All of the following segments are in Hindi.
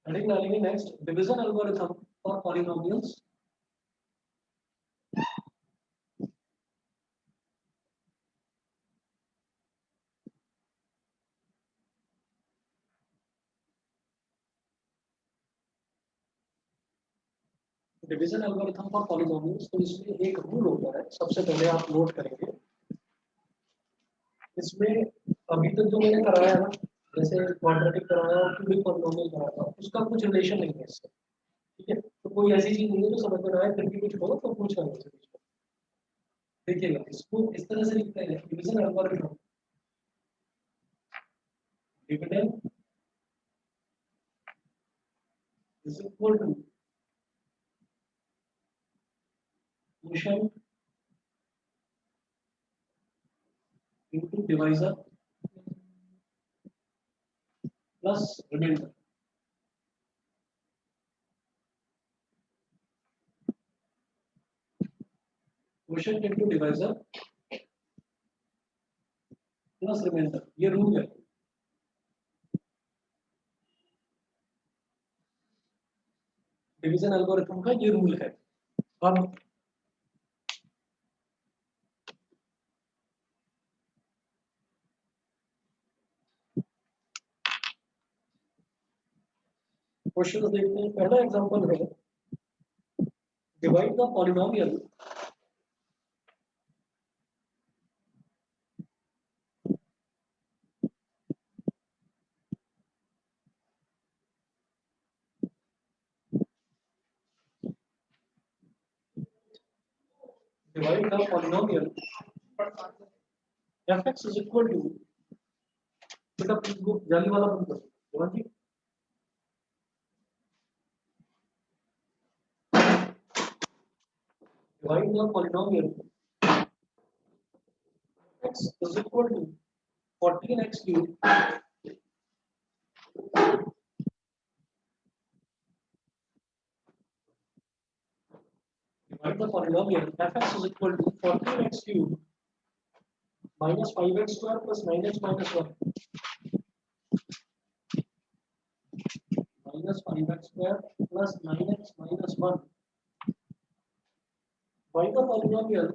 हेडिंग डालेंगे next division algorithm for polynomials. Division algorithm for polynomials, तो इसमें एक रूल होता है, सबसे पहले आप नोट करेंगे इसमें। अभी तक जो मैंने कराया ना, जैसे क्वाड्रेटिक कराया और क्यूबिक पॉलिनोमियल कराया, उसका कुछ रिलेशन नहीं है इससे, ठीक है। तो कोई ऐसी चीज नहीं है जो समझ में ना आए फिर भी कुछ हो तो पूछ लेंगे। देखिएगा इसको इस तरह से लिखते हैं, division algorithm dividend is equal to quotient into divisor plus remainder. Quotient into divisor plus remainder, ये रूल है। डिवीजन एल्गोरिथम का ये रूल है। अब क्वेश्चन देखते हैं। पहला एग्जांपल है divide the polynomial divide the polynomial fx is equal to, बेटा प्लीज को जाली वाला बंद करो जवान जी। divide the polynomial x is equal to 14x cube divide the polynomial fx is equal to 14x cube minus 5x square plus 9x minus 1 minus 5x square plus 9x minus 1 by the polynomial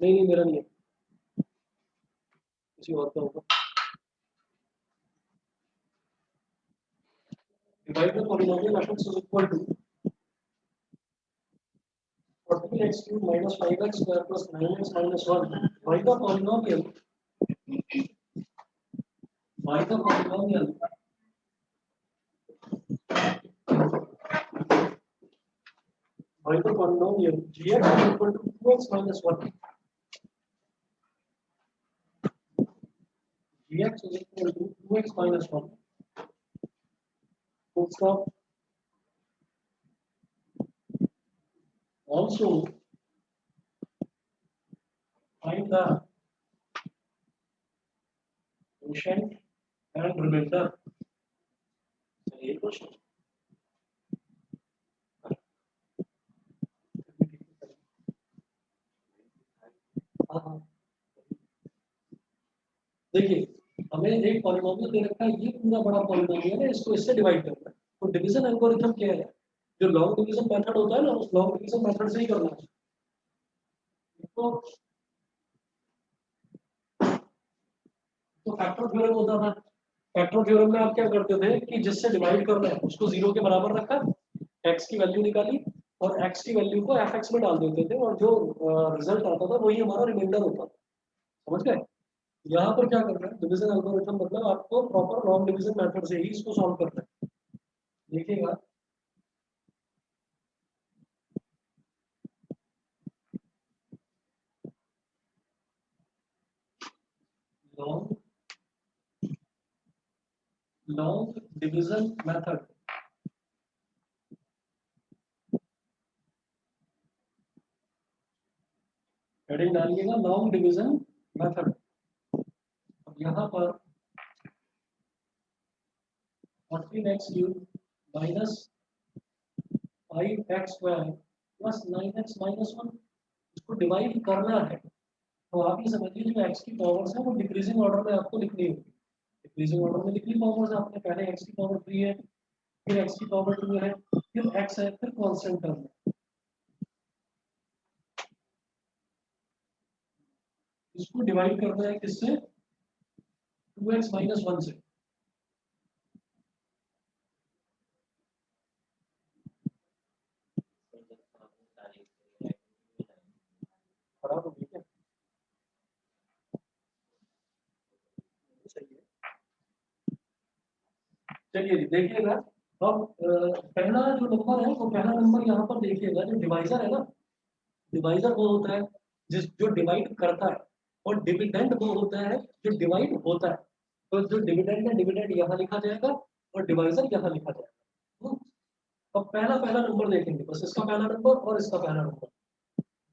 नहीं मेरा नहीं है, किसी और का होगा। divide the polynomial fx is equal to 14x cube minus 5x square plus 9x minus 1 by the polynomial by the polynomial gx is equal to 2x minus 1 gx is equal to 2x minus 1 full stop. Also find the quotient and remainder. ये क्वेश्चन देखिए, हमें एक पॉलिनोमियल दे रखा है, ये पूरा बड़ा पॉलिनोमियल है, इसको इससे डिवाइड करना है। तो डिवीजन एल्गोरिथम क्या है? जो लॉन्ग डिवीजन मेथड होता है ना, उस लॉन्ग डिवीजन मेथड से ही करना है। तो फैक्टर थ्योरम होता था। फैक्टर थ्योरम में आप क्या करते थे कि जिससे डिवाइड करना है उसको 0 के बराबर रखा, x की वैल्यू निकाली और x की वैल्यू को fx में डाल देते थे, और जो रिजल्ट आता था वही हमारा रिमाइंडर होता था। समझ गए? यहाँ पर क्या करना है, डिवीजन एल्गोरिथम मतलब आपको प्रॉपर लॉन्ग डिवीजन मेथड से ही इसको सॉल्व करना है। देखिएगा लॉन्ग डिवीजन मेथड, हेडिंग डालिएगा लॉन्ग डिवीजन मेथड। अब यहाँ पर 14x cube minus 5x² plus 9x-1, इसको डिवाइड करना है तो आप ये समझिए जो x की पावर्स है वो डिक्रीजिंग ऑर्डर में आपको लिखनी होगी। डिक्रीजिंग ऑर्डर में लिखनी पावर्स आपने पहले x की पावर 3 है, फिर x की पावर 2 है, फिर x है, फिर कांस्टेंट टर्म है। इसको डिवाइड करना है किससे? 2x-1 से। खराब हो गई क्या? सही है। चलिए जी देखिएगा। अब पहला जो नंबर है वो पहला नंबर यहाँ पर देखिएगा, जो डिवाइजर है ना, डिवाइजर वो होता है जिस जो डिवाइड करता है, और डिविडेंड वो होता है जो डिवाइड होता है। तो जो डिविडेंड है, डिविडेंड यहाँ लिखा जाएगा और डिवाइजर यहाँ लिखा जाएगा। अब पहला पहला नंबर देखेंगे, बस इसका पहला नंबर और इसका पहला नंबर।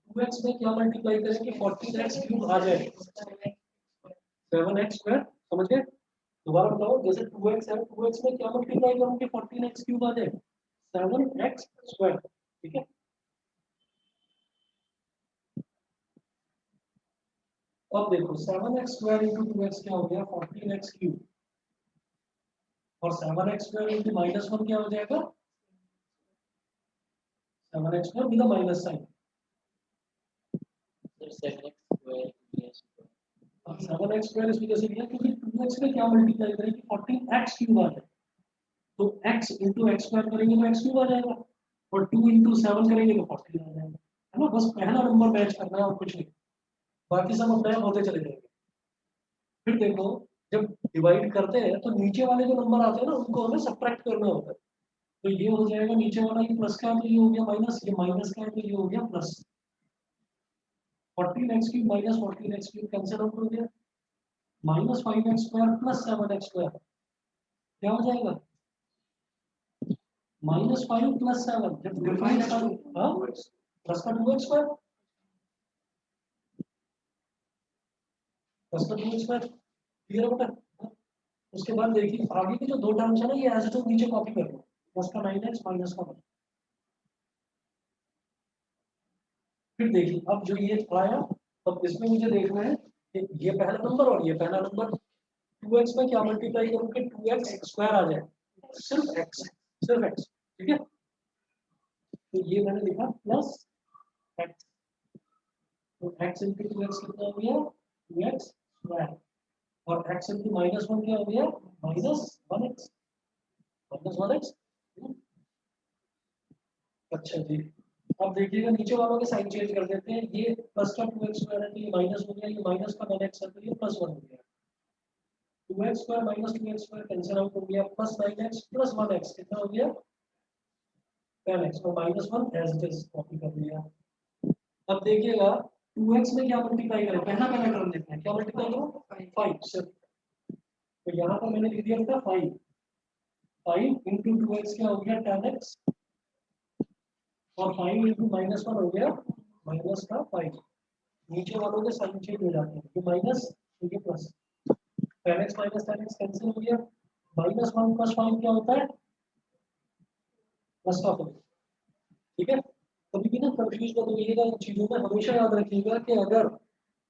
2x में क्या मल्टीप्लाई करें कि 14x³ आ जाए? 7x², समझ गए? दोबारा बताओ, जैसे 2x है, 2x में क्या मल्टीप्लाई करूं कि 14x³ आ जाए? 7x²। ठीक है। अब देखो 7x² इंटू 2x क्या हो गया? 14x³ और 7x² इंटू -1 क्या हो जाएगा? 7x² with minus sign. 7x² इस वजह से दिया क्योंकि 2x में क्या मल्टीप्लाई करें कि 14x³ आ जाए, तो x इंटू x² करेंगे तो x³ आ जाएगा, और 2 इंटू 7 करेंगे तो 14 आ जाएगा, है ना? बस पहला नंबर मैच करना है और कुछ नहीं, बाकी सब अपने आप होते चले जाएंगे। फिर देखो, जब डिवाइड करते हैं तो नीचे वाले जो नंबर आते हैं ना उनको हमें सब्ट्रैक्ट करना होता है। तो ये हो जाएगा नीचे वाला, ये प्लस का है तो ये हो गया माइनस, ये माइनस का है तो ये हो गया plus. 14x³ minus 14x³ cancel out हो गया, -5x² प्लस 7x² क्या हो जाएगा? -5 प्लस 7, जब डिफरेंस का प्लस का 2x², प्लस का 2x², क्लियर है बेटा? उसके बाद देखिए आगे के जो दो टर्म्स है ना, ये एज इट इज नीचे कॉपी कर लो, प्लस का 9x माइनस का 1। फिर देखिए अब जो ये आया, अब इसमें मुझे देखना है कि ये पहला नंबर और ये पहला नंबर। 2x में क्या मल्टीप्लाई करूं कि 2x² आ जाए? सिर्फ x, सिर्फ x। ठीक है, तो ये मैंने लिखा प्लस x, तो x इंटू 2x कितना हो गया? 2x², और x इंटू -1 क्या हो गया? -1x, -1x। अच्छा जी, अब देखिएगा नीचे वालों के साइन चेंज कर देते हैं, ये प्लस का 2x² है तो ये माइनस हो गया, ये माइनस का 1x है तो ये +1 हो गया। 2x² minus 2x² cancel out हो गया, प्लस 9x प्लस 1x कितना हो गया? 10x, और -1 एज इट इज कॉपी कर लिया। अब देखिएगा 2x में क्या मल्टीप्लाई करें, पहला पहला टर्म देखते हैं, क्या मल्टीप्लाई करो? 5 सिर्फ, तो यहाँ पर मैंने लिख दिया था 5, 5 इंटू 2x क्या हो गया? 10x, और 5 इंटू -1 हो गया माइनस का 5। नीचे वालों के साइन चेंज हो जाते हैं, ये माइनस तो ये plus, 10x minus 10x cancel हो गया, -1 प्लस 5 क्या होता है? प्लस का 4। ठीक है, कभी भी ना कंफ्यूज मत होइएगा इन चीजों में, हमेशा याद रखिएगा कि अगर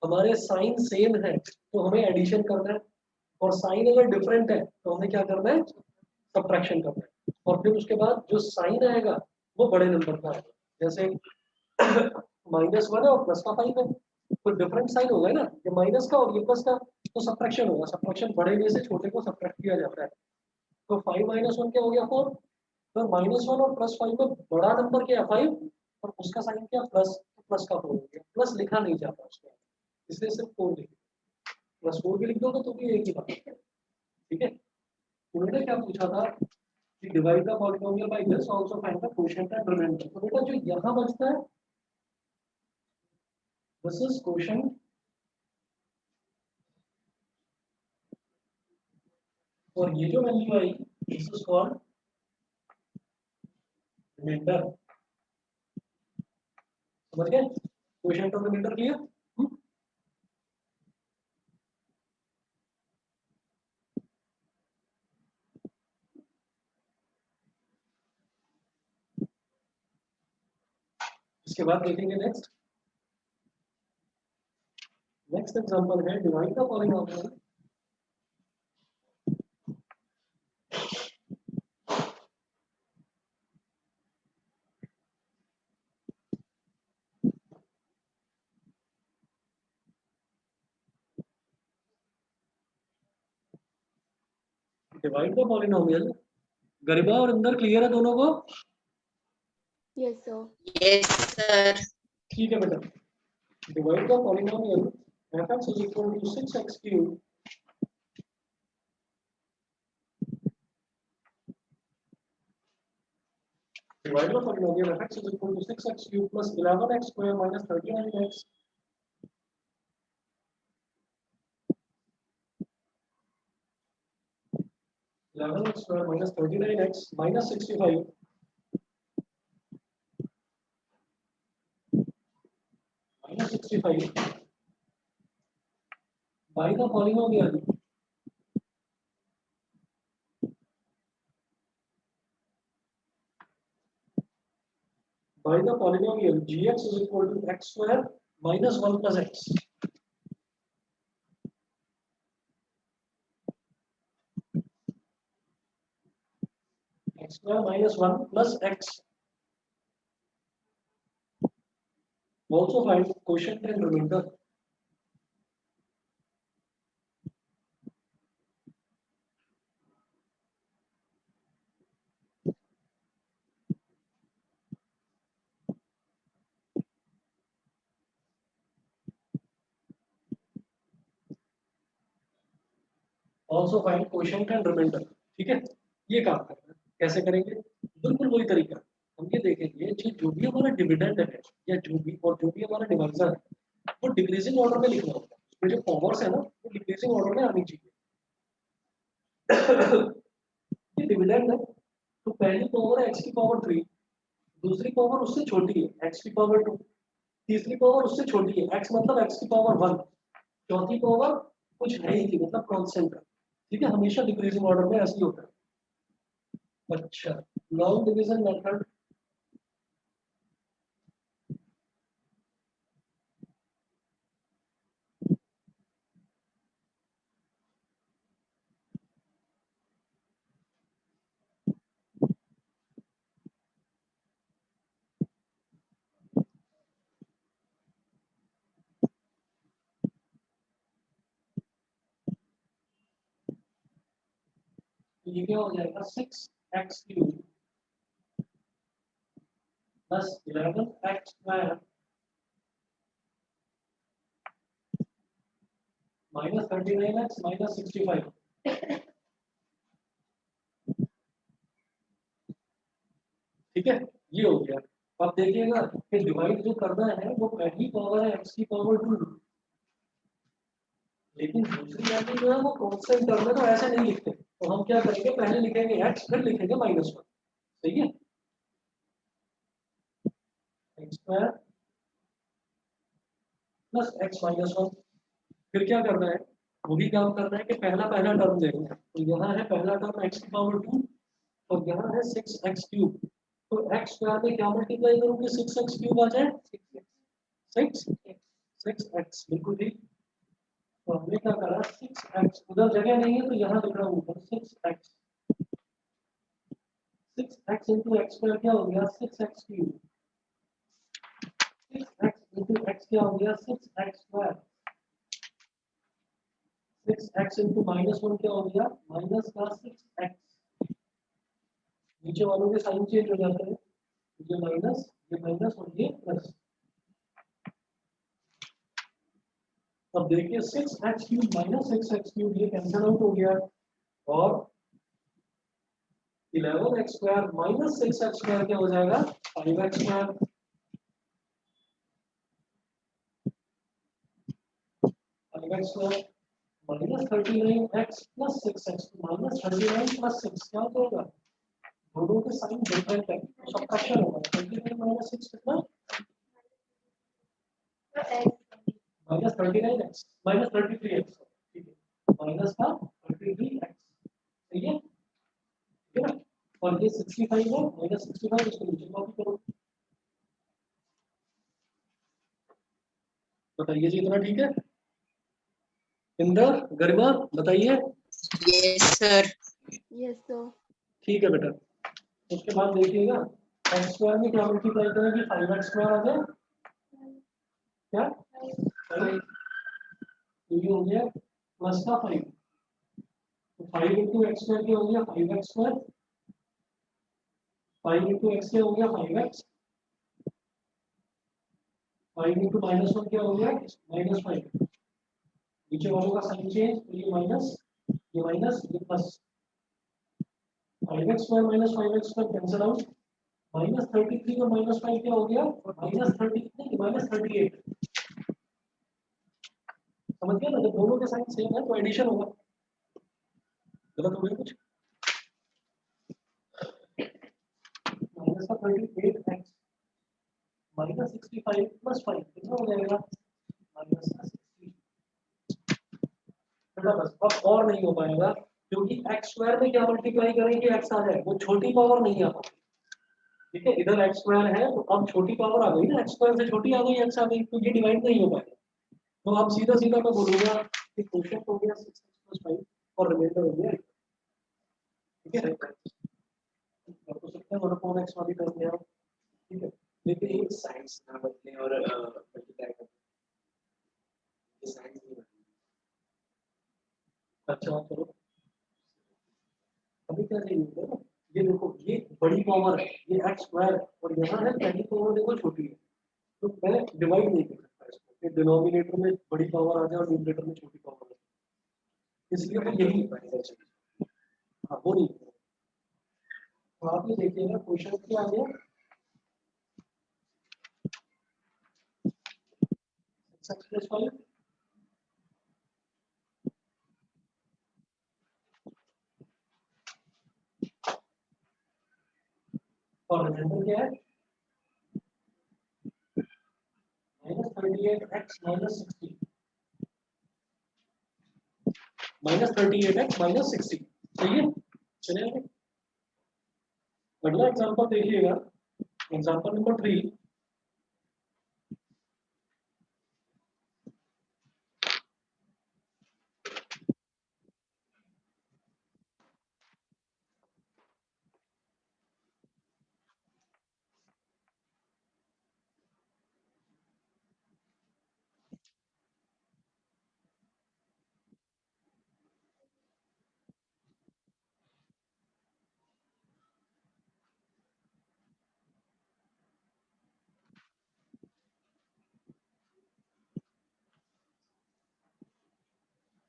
हमारे साइन सेम है तो हमें एडिशन करना है, और साइन अगर डिफरेंट है तो हमें क्या करना है? सब्ट्रैक्शन करना है। और फिर उसके बाद जो साइन आएगा वो बड़े नंबर का आएगा, जैसे -1 है और प्लस का 5 है, तो डिफरेंट साइन होगा ना, ये माइनस का और ये प्लस का, तो सब्ट्रैक्शन होगा, सब्ट्रैक्शन बड़े में से छोटे को सब्ट्रैक्ट किया जाता है। तो 5 -1 क्या हो गया? 4। तो -1 और +5 में बड़ा नंबर क्या है? 5, और उसका साइन क्या? प्लस, तो प्लस का 4 हो गया, प्लस लिखा नहीं जाता उसको, इसलिए सिर्फ 4 लिख, +4 भी लिख दोगे तो भी एक ही बात है। ठीक है, उन्होंने क्या पूछा था कि divide the polynomial by this, also find the quotient and remainder. तो बेटा जो यहाँ बचता है दिस इज कोशेंट, और ये जो वैल्यू आई दिस इज कॉल्ड रिमाइंडर। समझ गए? कोशेंट और रिमाइंडर क्लियर? इसके बाद देखेंगे नेक्स्ट एग्जांपल है डिवाइड द पॉलीनोमियल गरिमा और अंदर क्लियर है दोनों को? Yes, sir. Yes, sir. ठीक है बेटा, divide the polynomial fx is equal to 6x cube divide the polynomial fx is equal to 6x cube plus 11x square minus 39x square minus 39x minus 65 by the polynomial gx is equal to x square minus 1 plus x. X square minus 1 plus x. Also find quotient and remainder. Also find quotient and remainder. ठीक है, ये काम करना है। कैसे करेंगे? बिल्कुल वही तरीका। हम ये देखेंगे कि जो भी हमारा डिविडेंड है या जो भी हमारा डिवाइजर है वो डिक्रीजिंग ऑर्डर में लिखना होगा। इसमें जो पावर्स है ना वो डिक्रीजिंग ऑर्डर में आनी चाहिए। ये डिविडेंड है तो पहली पावर है x की पावर 3, दूसरी पावर उससे छोटी है x की पावर 2, तीसरी पावर उससे छोटी है x मतलब x की पावर 1, चौथी पावर कुछ है ही नहीं मतलब कांस्टेंट है। ठीक है, हमेशा डिक्रीजिंग ऑर्डर में ऐसे ही होता है। अच्छा, लॉन्ग डिवीजन मेथड ये क्या हो जाएगा 6x cube plus 11x square minus 39x minus 65। ठीक है, ये हो गया। अब देखिएगा कि डिवाइड जो करना है वो पहली पावर है x की पावर 2, लेकिन दूसरी वैल्यू जो है वो कांस्टेंट टर्म है तो ऐसे नहीं लिखते। तो हम क्या करेंगे, पहले लिखेंगे x फिर लिखेंगे -1। सही है, x square plus x minus 1। फिर क्या करना है, वही काम करना है कि पहला टर्म देखना है। तो यहाँ है पहला टर्म x की पावर 2 और यहाँ है 6x क्यूब। तो x स्क्वायर में क्या मल्टीप्लाई करूंगी 6x क्यूब आ जाए 6x बिल्कुल ठीक। तो हमने क्या करा 6x, उधर जगह नहीं है तो यहाँ लिख रहा हूँ ऊपर 6x into x स्क्वायर क्या हो गया 6x cube, 6x into x क्या हो गया 6x स्क्वायर, 6x into -1 क्या हो गया माइनस का 6x। नीचे वालों के साइन चेंज हो जाते हैं, ये माइनस और ये प्लस। अब देखिए 6x cube minus 6x cube ये कैंसिल आउट हो गया और 11x square minus 6x square क्या हो जाएगा 5x square. 5x square minus 39x plus 6x minus 39 plus 6 क्या होगा, दोनों के साइन डिफरेंट है तो सबट्रैक्शन होगा। 39 माइनस 6 कितना माइनस 39x माइनस 33x। ठीक है, माइनस का 33x। ठीक है, ठीक है ना। और ये 65 है माइनस 65, इसको नीचे कॉपी करो। बताइए जी, इतना ठीक है? इंदर, गरिमा, बताइए। Yes sir. Yes, sir. ठीक है बेटा। उसके बाद देखिएगा एक्स स्क्वायर में क्या मल्टीप्लाई करेंगे, 5x स्क्वायर आ गया क्या, 5 ये हो गया प्लस का 5, तो 5 इंटू एक्स स्क्वायर क्या हो गया 5x स्क्वायर, 5 इंटू एक्स क्या हो गया 5x, 5 इंटू -1 क्या हो गया -5, नीचे वालों का साइन चेंज, तो ये माइनस ये plus, 5x square minus 5x square cancel out, -33 और -5 क्या हो गया -30 नहीं -38, समझ गया ना, जब दोनों के साइन सेम है तो एडिशन होगा, गलत हो गया कुछ, -38x -65 + 5 कितना हो जाएगा -60, बेटा बस अब और नहीं हो पाएगा, क्योंकि x स्क्वायर में क्या मल्टीप्लाई करेंगे x आ जाए, वो छोटी पावर नहीं आ पाती, ठीक है, इधर x स्क्वायर है तो अब छोटी पावर आ गई ना, x स्क्वायर से छोटी आ गई x आ गई, तो ये डिवाइड नहीं हो पाएगा, तो अब सीधा सीधा मैं बोलूंगा कि क्वेश्चन हो गया 6x + 5 और रिमाइंडर हो गया, ठीक है, तो सकते हैं 1/x वाली कर दिया, ठीक है, लेकिन एक साइंस ना बदले और मल्टीप्लाई कर ये साइंस नहीं बदले। अच्छा चलो अभी क्या चाहिए ना, ये देखो ये बड़ी पावर है, ये x स्क्वायर और यहाँ है पहली पावर देखो छोटी है, तो मैं डिवाइड नहीं कर सकता इसको कि डिनोमिनेटर में बड़ी पावर आ जाए और न्यूमरेटर में छोटी पावर आ जाए, इसलिए तो यही हाँ वो नहीं, तो आप ये देखिएगा क्वेश्चन क्या आ गया, x + 5 और रिमाइंडर क्या है -38x -60 -38x -60, सही है, चलिए अगला एग्जांपल देखिएगा, एग्जांपल नंबर 3,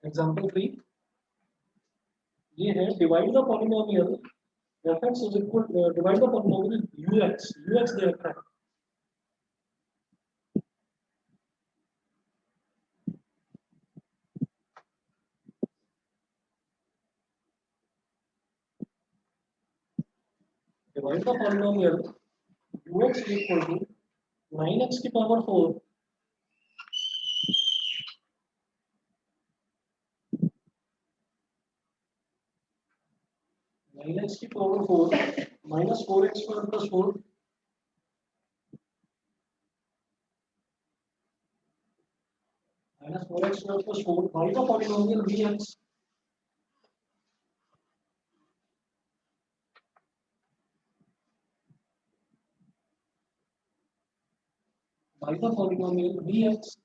एग्जांपल 3 ये है divide the polynomial fx is equal divide the polynomial ux दे रखा है, divide the polynomial ux equal to 9x की पावर 4 9x की power 4 -4x square + 4 -4x square + 4 by the polynomial vx, by the polynomial vx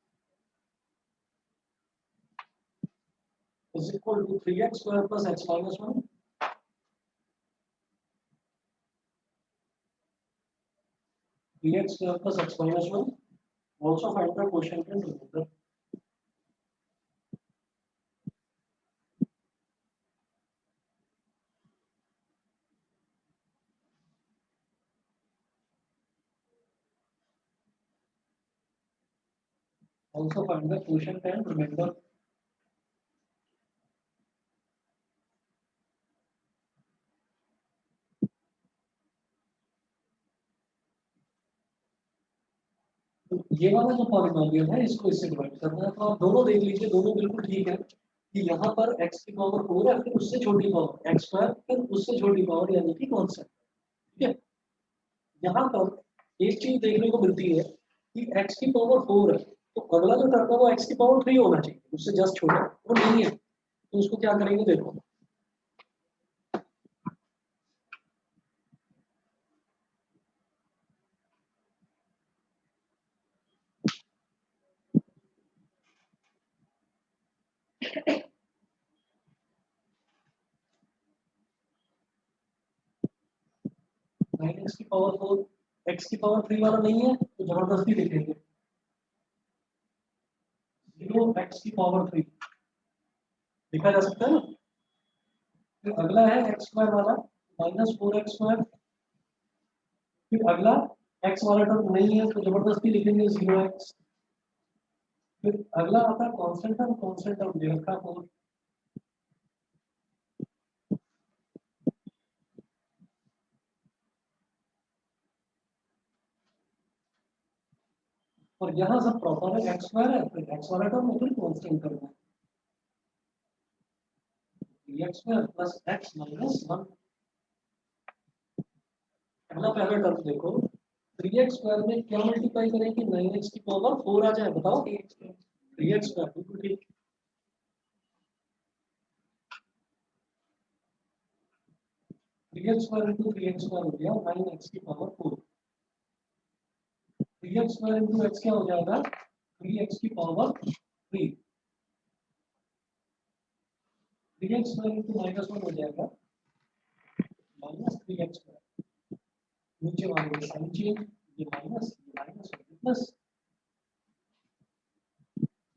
is equal to 3x square plus x minus 1, vx square plus x minus 1, also find the quotient and remainder. Also find the quotient and remainder. तो ये वाला जो पॉलिनोमियल है इसको इससे डिवाइड करना है, तो आप दोनों देख लीजिए, दोनों बिल्कुल ठीक है कि यहाँ पर x की पावर 4 है, फिर उससे छोटी पावर x स्क्वायर, फिर उससे छोटी पावर यानी कि कांस्टेंट, ठीक है, यहाँ पर एक चीज देखने को मिलती है कि x की पावर 4 है तो अगला जो टर्म है वो x की पावर 3 होना चाहिए, उससे जस्ट छोटा, वो नहीं है, तो उसको क्या करेंगे देखो। नाइन एक्स की पावर 4 एक्स की पावर 3 वाला नहीं है तो जबरदस्ती लिखेंगे 0 एक्स की पावर 3 लिखा जा सकता है ना। फिर अगला है एक्स स्क्वायर वाला -4x²। फिर अगला एक्स वाला टर्म नहीं है तो जबरदस्ती लिखेंगे 0x। फिर अगला आता है कांस्टेंट टर्म दे रखा 4। और यहाँ सब प्रॉपर है, एक्स स्क्वायर है, फिर एक्स वाला टर्म फिर कांस्टेंट करना है, x square plus x minus 1। पहला टर्म देखो, 3x स्क्वायर में क्या मल्टीप्लाई करें कि 9x की पावर 4 आ जाए, बताओ। 3x स्क्वायर बिल्कुल ठीक। 3x square into 3x square हो गया 9x की power 4। 3x square into x क्या हो जाएगा 3x की पावर 3। 3x स्क्वायर इंटू -1 हो जाएगा -3x स्क्वायर। नीचे वाले साइन चेंज, ये माइनस प्लस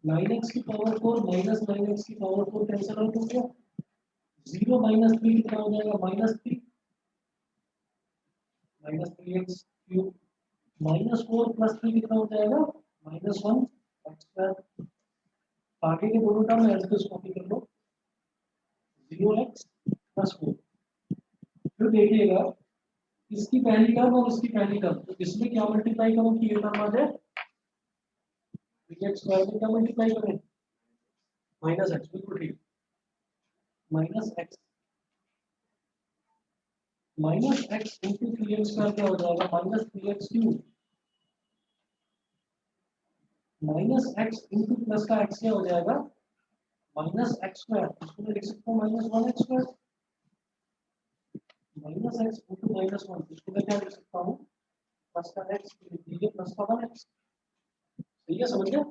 9x की पावर 4 माइनस 9x की पावर 4 कैंसिल आउट हो गया। 0 -3 कितना हो जाएगा -3 -3x क्यूब -4 + 3 कितना हो जाएगा -1 x स्क्वायर। आगे के दोनों term as it is copy कर लो 0x + 4। फिर देखिएगा इसकी पहली टर्म और इसकी पहली टर्म, तो इसमें क्या मल्टीप्लाई करो कि ये टर्म आ जाए 3x स्क्वायर में क्या मल्टीप्लाई करें -x, बिल्कुल ठीक। -x -x into 3x square क्या हो जाएगा -3x cube -x into plus का x क्या हो जाएगा -x स्क्वायर। इसको मैं लिख सकता हूँ -1x स्क्वायर। -x इंटू -1 इसको मैं क्या लिख सकता हूँ प्लस का x, ये प्लस का 1x। सही है, समझ गया।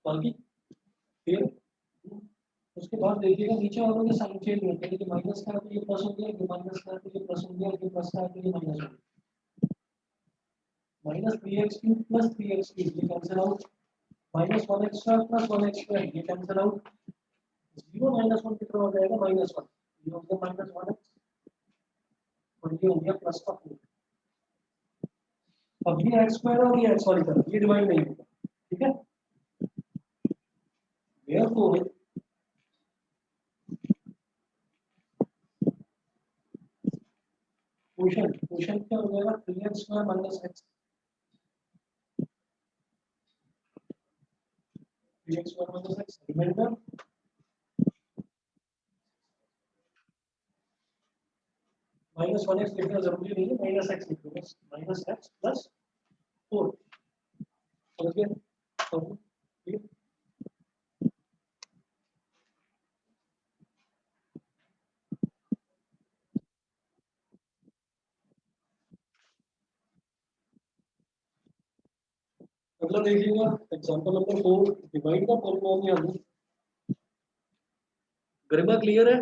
बाकी फिर उसके बाद देखिएगा नीचे वालों के साइन चेंज होते हैं कि माइनस का है तो ये प्लस हो गया, ये माइनस का है तो ये प्लस हो गया, ये प्लस का है तो ये माइनस हो गया। -3x cube plus 3x cube ये cancel out, -1x square plus 1x square ये कैंसिल आउट। 0 -1 कितना हो जाएगा -1, ये हो गया -1x और ये हो गया प्लस का 4। अब ये x स्क्वायर और ये x वाली तरफ ये डिवाइड नहीं होगा, ठीक है। therefore क्वेश्चन क्या हो जाएगा 3x square -x, 3x square -x remainder -1x लिखना जरूरी नहीं है, -x लिख लो बस, -x + 4। समझ गए। तो ये अगला देखिएगा example number 4, divide the polynomial. Garima clear है,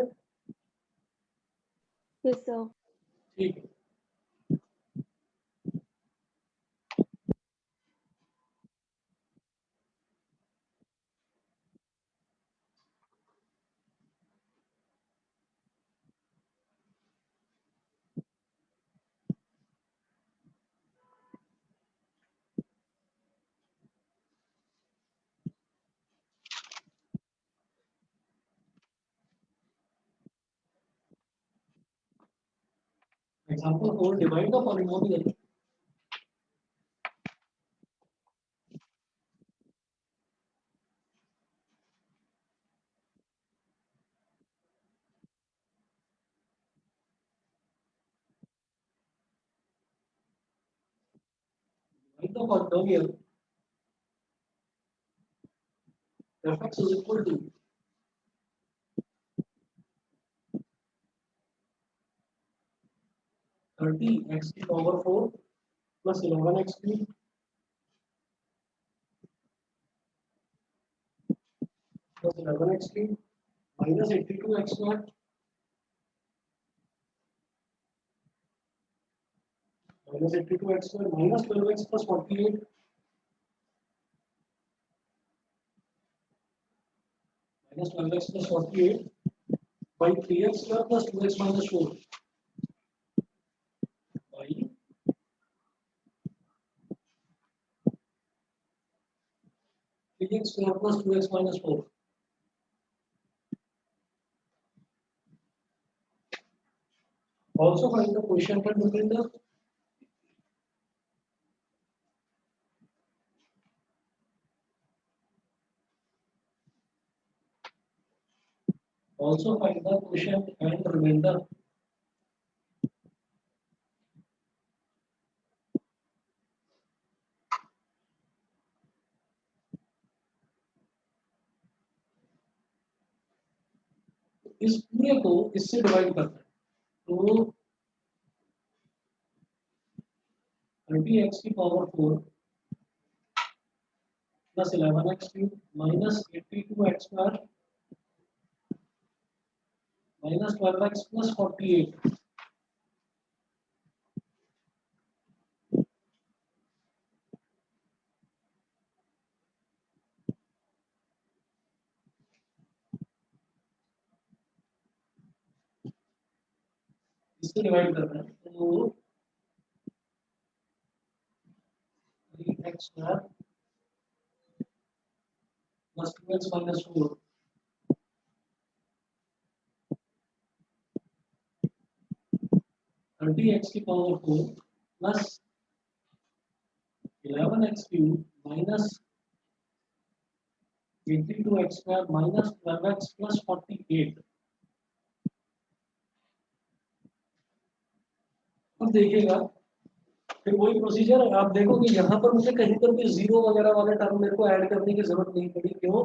Yes, sir. ठीक है। Example 4, divide the polynomial fx is equal to 30x की power 4 plus 11x cube plus 11x cube minus 82x square minus 82x square minus 12x plus 48 minus 12x plus 48 by 3x square plus 2x minus 4 by 3x square plus 2x minus 4. Also find the quotient between the quotient and remainder. इस पूरे को इससे डिवाइड करना है तो 30x की power 4 plus 11x cube minus 82x square minus 12x plus 48 इससे डिवाइड करना है तो 3x square plus 2x minus 4 30x की power 4 plus 11x cube minus 82x square minus 12x plus 48 अब देखिएगा फिर वही प्रोसीजर आप देखोगे यहाँ पर मुझे कहीं पर भी जीरो वगैरह वाले टर्म मेरे को ऐड करने की जरूरत नहीं पड़ी क्यों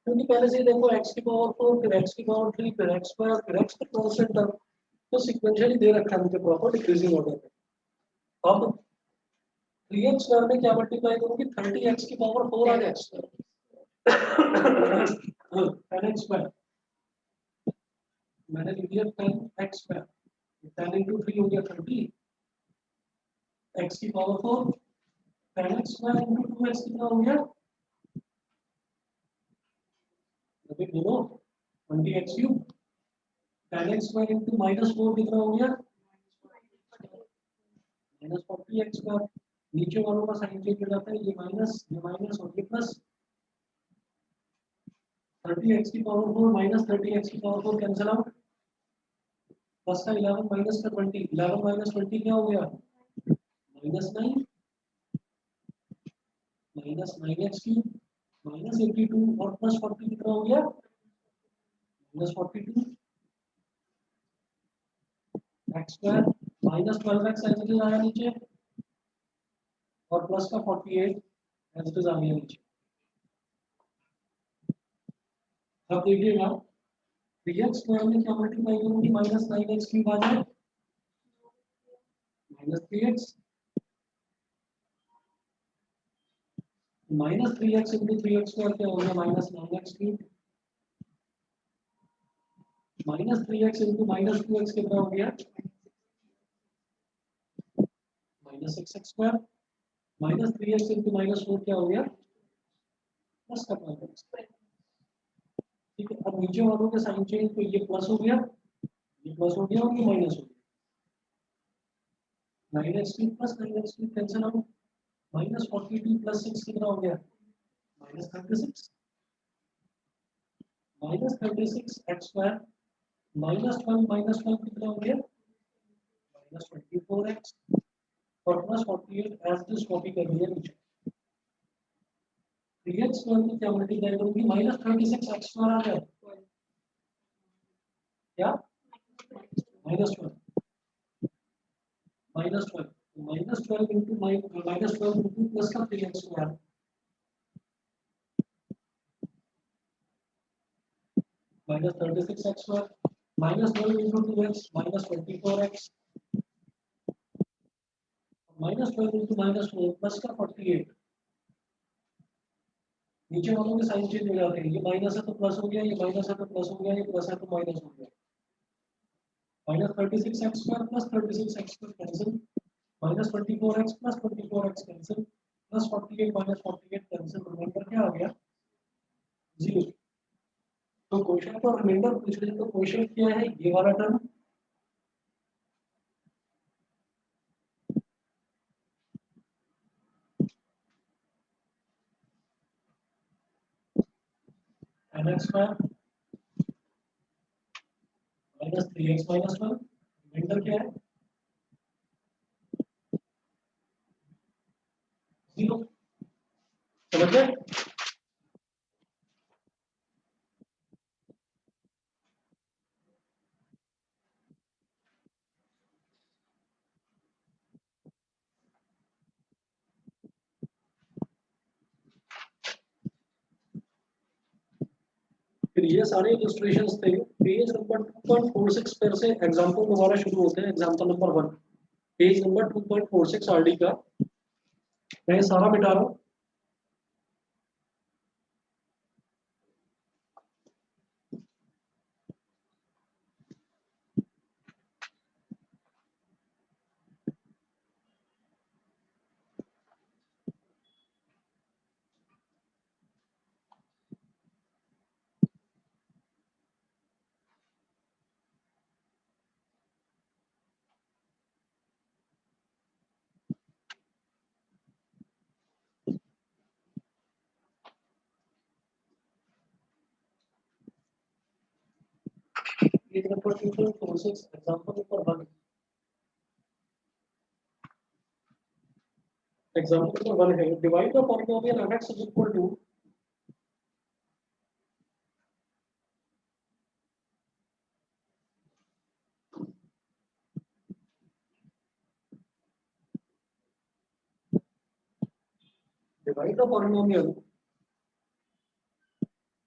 क्योंकि पहले से ही देखो x की पावर 4 फिर x की पावर 3 फिर x स्क्वायर फिर x का कांस्टेंट टर्म तो सीक्वेंशियली दे रखा है मुझे प्रॉपर डिक्रीजिंग ऑर्डर में अब 3x स्क्वायर में क्या मल्टीप्लाई करूंगी 30x की पावर 4 आ जाएगा 10x स्क्वायर मैंने लिख दिया 10x स्क्वायर 10 into 3 हो गया 30 x की power 4 10x square into 2x कितना हो गया अभी दोनों 20x cube 10x square into -4 कितना हो गया -40x स्क्वायर नीचे वालों का साइन चेंज हो जाता है ये माइनस और ये प्लस 30x की पावर 4 minus 30x की पावर 4 कैंसिल आउट प्लस का 11 माइनस का 20 11 माइनस 20 क्या हो गया -9 माइनस 9x क्यूब माइनस 82 और प्लस 40 कितना हो गया -42 x square minus 12x as it is आया नीचे और प्लस का 48 एज इट इज आ गया नीचे अब देखिएगा 3x स्क्वायर में क्या मल्टीप्लाई करूंगी माइनस 9x क्यूब आ जाए minus 3x minus 3x into 3x square क्या हो गया minus 9x cube minus 3x into minus 2x कितना हो गया minus 6x square minus 3x into minus 4 क्या हो गया प्लस का 12x ठीक है अब नीचे वालों के साइन चेंज तो ये प्लस हो गया ये प्लस हो गया और ये माइनस हो गया 9x cube plus 9x cube cancel out minus 42 plus 6 कितना हो गया minus 36 minus 36 x square minus 12 कितना हो गया माइनस 24x और प्लस 48 एज दिस कॉपी कर लिया नीचे 3x स्क्वायर में क्या मल्टीप्लाई करूंगी माइनस 36 एक्स स्क्वायर आ जाए क्या minus 12 minus 12 into minus 12 into plus का 3x square minus 36x² minus 12 into 2x minus 24x minus 12 into minus 4 plus का 48। नीचे वालों के साइन चेंज हो जाते हैं, ये माइनस है तो प्लस हो गया, ये माइनस है तो प्लस हो गया, ये प्लस है तो माइनस हो गया। Minus 36x² plus 36x² cancel, minus 24x plus 24x cancel, plus 48 minus 48 cancel, remainder क्या आ गया 0। तो क्वेश्चन का रिमाइंडर पूछ रहे हैं, तो क्वेश्चन क्या है ये वाला term nx² minus 3x minus 1, reminder क्या है 0। समझ गए? फिर ये सारे इलस्ट्रेशंस थे। पेज नंबर 2.46 पर से एग्जांपल दोबारा शुरू होते हैं। Example number 1 page number 2.46 RD का मैं ये सारा मिटा रहा हूँ। Page number 2.46 example number 1 example number 1 है divide the polynomial fx is equal to divide the polynomial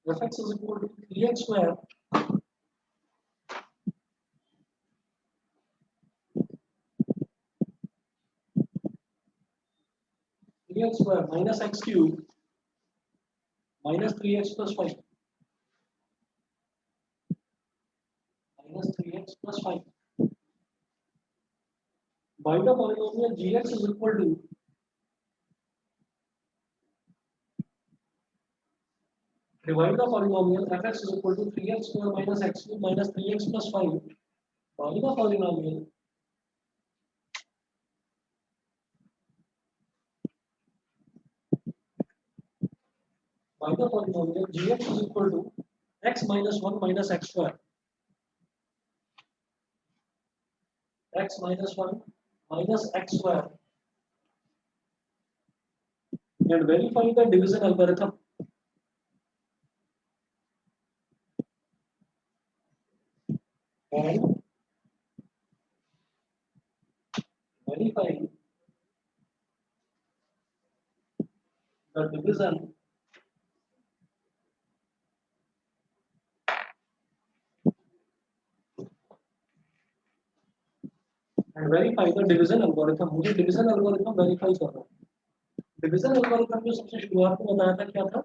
fx is equal to 3x square minus x cube minus 3x plus 5 minus 3x plus 5 by the polynomial gx is equal to divide the polynomial fx is equal to 3x square minus x cube minus 3x plus 5 by the polynomial gx is equal to x minus 1 minus x square x minus 1 minus x square and verify the division algorithm and verify the division and verify the division algorithm। मुझे division algorithm verify करना है। division algorithm में सबसे शुरुआत में बताया था क्या था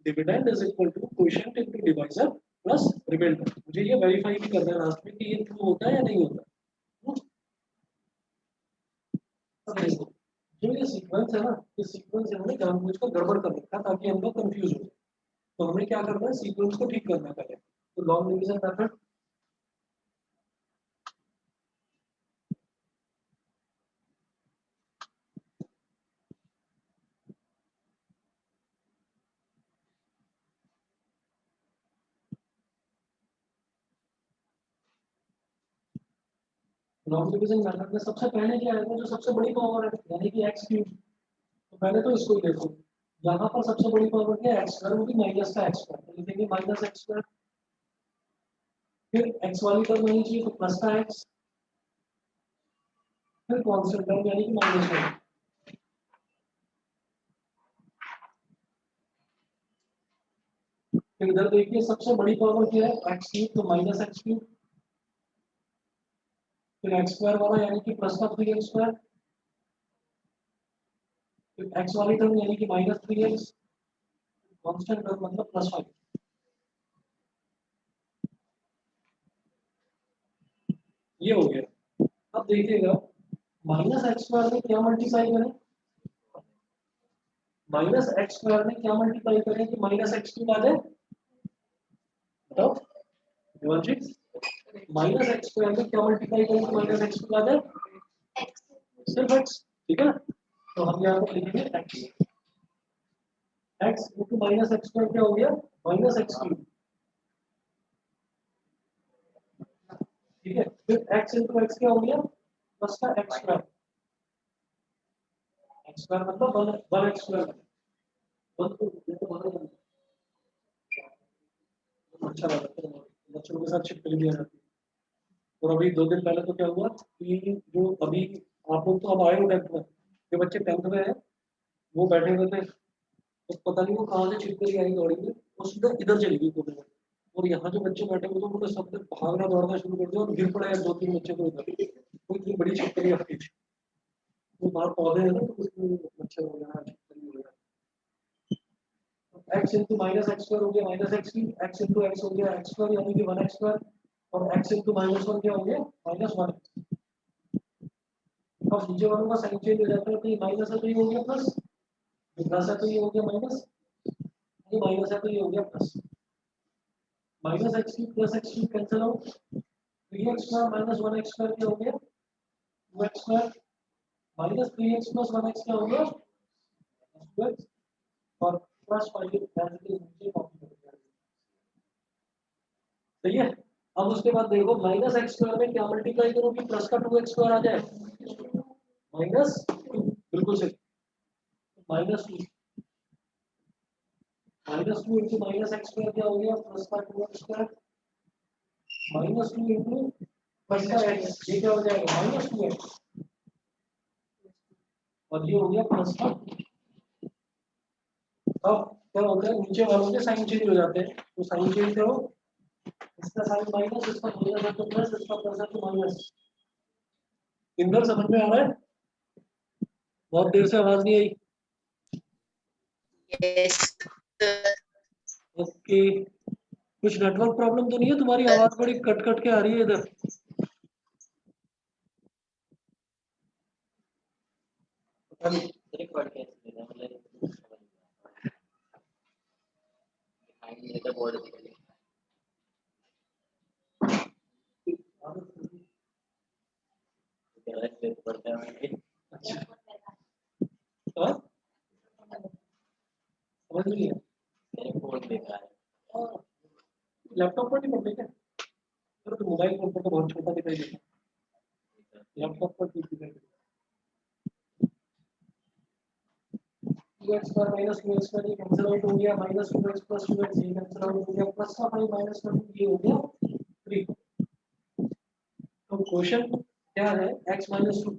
dividend is equal to quotient into divisor plus remainder। मुझे ये verify भी करना है लास्ट में कि ये true होता है या नहीं होता। अब देखो जो ये सीक्वेंस है ना, ये सीक्वेंस हमने जानबूझकर गड़बड़ कर रखा है ताकि हम लोग कंफ्यूज हो। तो हमें क्या करना है सीक्वेंस को ठीक करना है पहले। तो long division method long division method में सबसे पहले क्या आएगा जो सबसे बड़ी पावर है यानी कि x क्यूब। तो पहले तो इसको ही देखो, यहाँ पर सबसे बड़ी पावर क्या है x स्क्वायर, वो भी माइनस का x स्क्वायर, तो लिखेंगे माइनस x स्क्वायर। फिर x वाली टर्म नहीं चाहिए तो प्लस का x, फिर कांस्टेंट टर्म यानी कि माइनस का। फिर इधर देखिए सबसे बड़ी पावर क्या है, एक्स क्यूब, तो माइनस एक्स क्यूब, फिर एक्स स्क्वायर वाला यानी कि प्लस का 3x स्क्वायर, फिर एक्स वाली टर्म यानी कि माइनस 3x, कांस्टेंट टर्म मतलब प्लस 5। ये हो गया। अब देखिएगा माइनस एक्स स्क्वायर में क्या मल्टीप्लाई करें, माइनस एक्स स्क्वायर में क्या मल्टीप्लाई करें कि माइनस एक्स क्यूब आ जाए, बताओ देवांशी, माइनस एक्स स्क्वायर में क्या मल्टीप्लाई करें कि माइनस एक्स क्यूब आ जाए, सिर्फ एक्स, ठीक है। तो हम यहाँ पर लिखेंगे x, x into minus x square क्या हो गया, माइनस एक्स क्यूब, ठीक है। फिर एक्स इंटू एक्स क्या हो गया, प्लस का एक्स स्क्वायर, एक्स स्क्वायर मतलब वन एक्स स्क्वायर, वन तो ये तो वन है। अच्छा लगा है, बच्चों के साथ शिफ्ट कर दिया जाती है। और अभी 2 दिन पहले तो क्या हुआ कि जो अभी आप लोग तो अब आए हो 10th में, जो बच्चे 10th में है वो बैठे हुए थे, तो पता नहीं वो कहाँ से छिपकली आई दौड़ी में, वो सीधा इधर चली गई कोने में। और यहाँ जो बच्चे बैठे हुए थे उन्होंने सबने भागना दौड़ना शुरू कर दिया और गिर पड़े हैं 2-3 बच्चे को इधर, वो इतनी बड़ी छिपकली आती थी। वो बाहर पौधे हैं ना तो उसमें मच्छर वगैरह छिपकली वगैरह। X into minus x square हो गया माइनस एक्स की, एक्स इंटू एक्स हो गया एक्स स्क्वायर यानी कि 1 एक्स स्क्वायर, और एक्स इंटू माइनस 1 क्या हो गया, -1। अब नीचे वालों का साइन चेंज हो जाता है, तो ये माइनस है तो ये हो गया प्लस, ये प्लस है तो ये हो गया माइनस, ये माइनस है तो ये हो गया plus. Minus x cube plus x cube cancel out, 3x square minus 1x square क्या हो गया, 2x square, minus 3x plus 1x क्या हो गया, 2x, और प्लस 5 एज इट इज नीचे कॉपी कर दिया। सही है। अब उसके बाद देखो माइनस एक्स स्क्वायर में क्या मल्टीप्लाई करो कि प्लस का 2x स्क्वायर आ जाए, -2, बिल्कुल सही, -2, -2 इंटू माइनस एक्स स्क्वायर क्या हो गया, प्लस का 2x स्क्वायर, -2 इंटू प्लस का x, ये क्या हो जाएगा -2x, और ये हो गया प्लस का। अब क्या होता है नीचे वालों के साइन चेंज हो जाते हैं, तो साइन चेंज करो, इसका साइन माइनस, इसका माइनस है तो प्लस, इसका प्लस है तो माइनस। इंदर समझ में आ रहा है, बहुत देर से आवाज नहीं आई। Yes, sir. ओके, कुछ नेटवर्क प्रॉब्लम तो नहीं है, तुम्हारी आवाज बड़ी कट कट के आ रही है इधर। पता नहीं। रिकॉर्ड कैसे लेना मतलब दिखाई नहीं देता बोर्ड दिख रही है फिर पढ़ता है। अच्छा, हाँ? समझ नहीं है। मेरे बोर्ड देखा है लैपटॉप पर नहीं पढ़ते क्या, तो मोबाइल फोन पर तो बहुत छोटा दिखाई देता है, लैपटॉप पर ठीक दिखाई देता है। 2x square minus 2x square ये कैंसिल आउट हो गया, -2x प्लस 2x ये कैंसिल आउट हो गया, प्लस का 5 -1 ये हो गया 3। तो क्वेश्चन क्या है, x -2,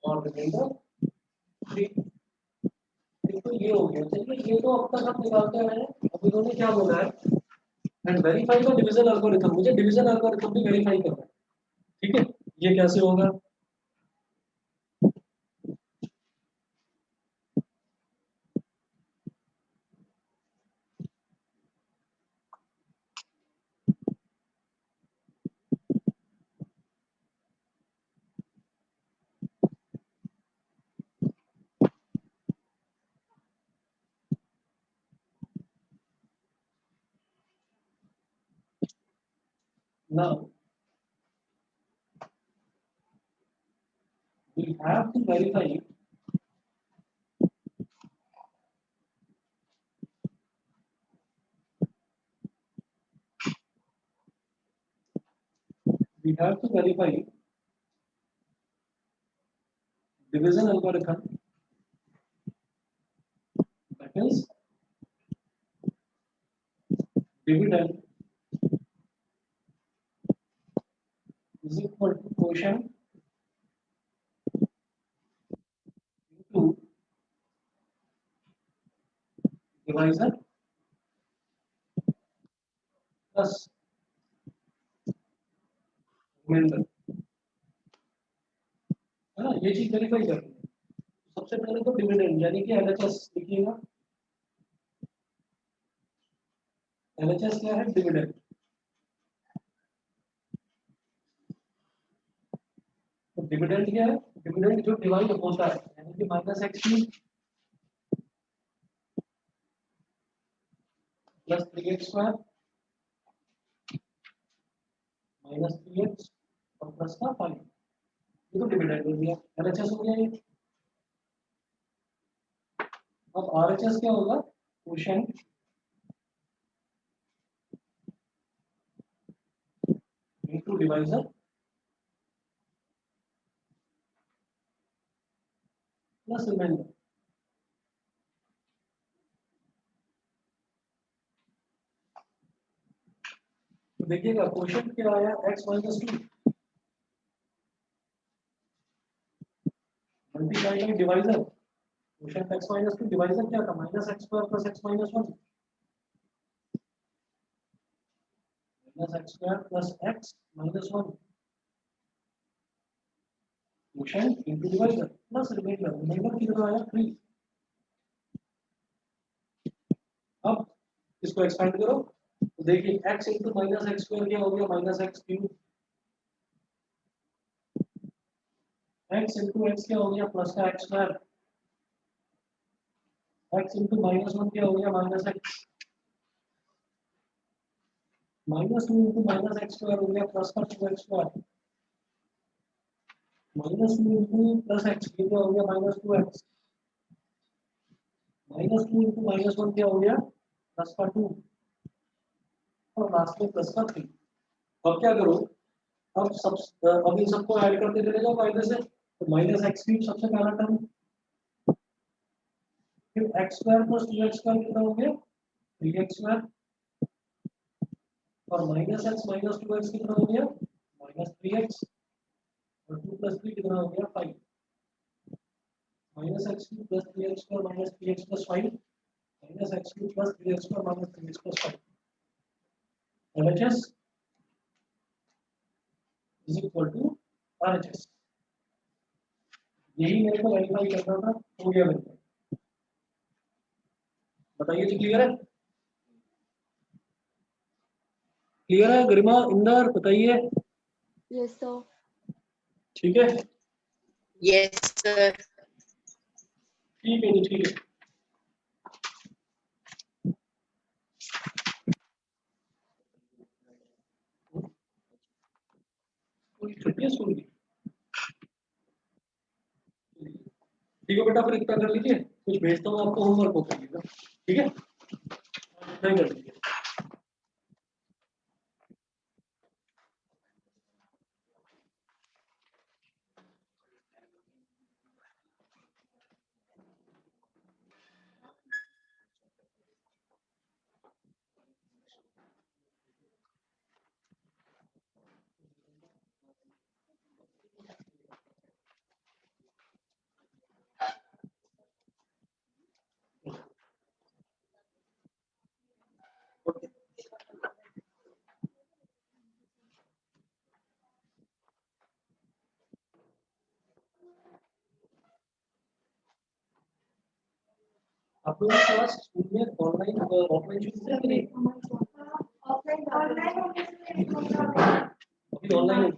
और रिमाइंडर 3। तो ये हो गया, चलिए ये तो अब तक हम निकालते रहे हैं। अब इन्होंने क्या बोला है, and verify the division algorithm, मुझे डिवीजन एल्गोरिथम भी वेरीफाई करना है, ठीक है। ये कैसे होगा, now we have to verify, we have to verify division algorithm, that is dividend is equal to quotient divisor plus remainder, है ना, ये चीज वेरीफाई करनी है। सबसे पहले तो डिविडेंड यानी कि एलएचएस लिखिएगा। एलएचएस क्या है? डिविडेंड। तो डिविडेंड क्या है? डिविडेंड जो डिवाइड होता है यानी कि minus x plus 3x square minus 3x और प्लस का 5, ये तो डिविडेंड हो गया, एलएचएस हो गया ये। अब आरएचएस क्या होगा? Quotient into divisor plus remainder. तो देखिएगा क्वोशिएंट क्या आया? x minus 2 multiply by divisor. Quotient x minus 2, divisor क्या था? Minus x square plus x minus 1 minus x square plus x minus 1 quotient into divisor plus remainder. Remainder कितना आया? 3। अब इसको एक्सपेंड करो तो देखिए x into minus x square क्या हो गया? Minus x cube. x into x क्या हो गया? प्लस का x square. x into minus 1 क्या हो गया? Minus x. Minus 2 into minus x square हो गया प्लस का 2x square. Minus 2 into plus x क्या हो गया? Minus 2x। Minus 2 into minus 1 क्या हो गया? प्लस का 2 और लास्ट में प्लस का 3। अब क्या करो? अब इन सबको ऐड करते चले जाओ कायदे से। तो माइनस एक्स क्यूब सबसे पहला टर्म, फिर x square plus 2x square कितना हो गया? 3x स्क्वायर और माइनस एक्स माइनस 2x कितना हो गया? माइनस 3x और 2 प्लस 3 कितना हो गया? 5। Minus x cube plus 3x square minus 3x plus 5 minus x cube plus 3x square minus 3x plus 5 LHS is equal to RHS। यही मेरे को वेरीफाई करना था, हो गया मेरे को। बताइए जी, क्लियर है? क्लियर है गरिमा, इंदर बताइए। Yes, sir. ठीक है, Yes, sir. ठीक है जी, ठीक है। पूरी छुट्टी है स्कूल की? ठीक है बेटा, फिर इतना कर लीजिए, कुछ भेजता हूँ आपको, होमवर्क हो करिएगा, ठीक है? नहीं कर लीजिए। आप लोगों की क्लास स्कूल में ऑनलाइन ऑफलाइन शुरू है कि नहीं? अभी ऑनलाइन